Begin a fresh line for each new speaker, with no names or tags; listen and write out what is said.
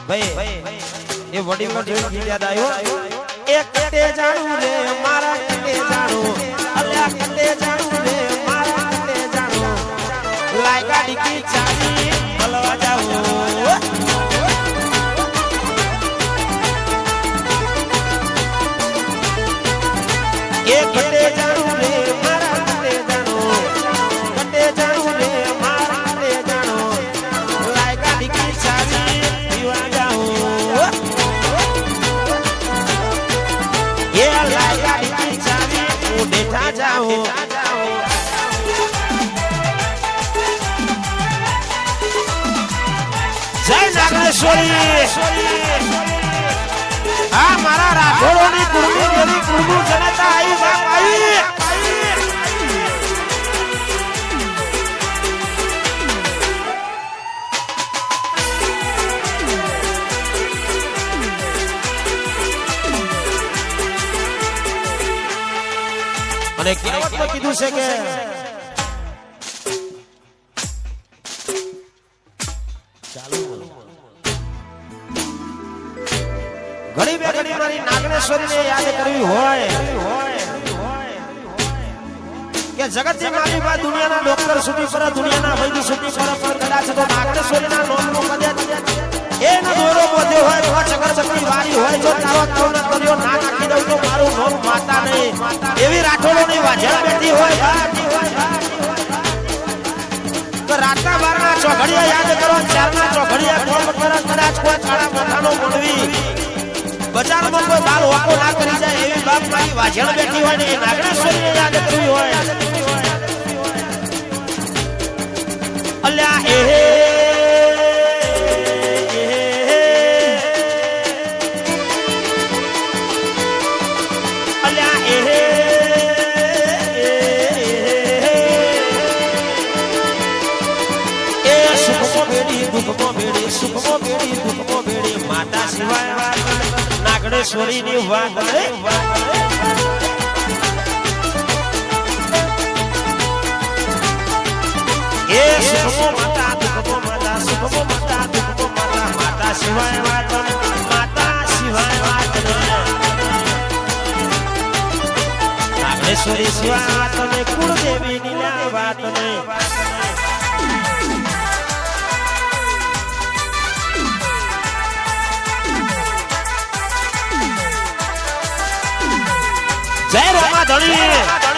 ભાઈ એ વડીલો જોઈ ગીત યાદ આવ્યો એક કટે જાણું રે મારા કટે જાણું અલ્યા કટે જાણું રે મારા કટે જાણું લાય ગાડી કી ચાવી બલવા જાવું એક કટે જાણું રે મારા કટે જાણું કટે જાણું રે મારા કટે જાણું લાય ગાડી કી ચાવી પીવા જાવું ये लाया की चावी तू बैठा जाओ जय नागेश्वरी आ मारा राठौरों ની કુળની દેવી કુળનું જનતા આવી બાપ આવી અને કહેવતમાં કીધું છે કે ચાલુ ઘડી બે ઘડી મારી નાગેશ્વરીને યાદ કરવી હોય કે જગતની મારી બા દુનિયાના ડોક્ટર સુધી પર દુનિયાના વૈદ્ય સુધી પર કદાચ તો નાગેશ્વરીના નામનો કદાચ એનો દોરો બોધ્યો હોય તો ચકર ચકરી વારી હોય જો તારો તારો કર્યો ના નાખી દઉં તો મારું નામ માતા નહીં એવી રાઠોડોની વાજળ બેઠી હોય તો રાતના બારના ચોઘડિયા યાદ કરો ચારના ચોઘડિયા કોણ પર કદાચ કોઈ કાળા મોઢાનો મોડવી બજારમાં કોઈ બાલ ઓકો ના કરી જાય એવી બાપ મારી વાજળ બેઠી હોય ને એ નાગેશ્વરીને યાદ કરવી હોય અલ્યા એ માતા સિવાય નાગેશ્વરી ની વાત એ સુખમો માતા દુખમો માતા સુખમો માતા દુખમો માતા માતા સિવાય વાત માતા સિવાય વાત નાગેશ્વરી સિવાય વાત ને કુળદેવી ની વાત ને જય રામા ધણી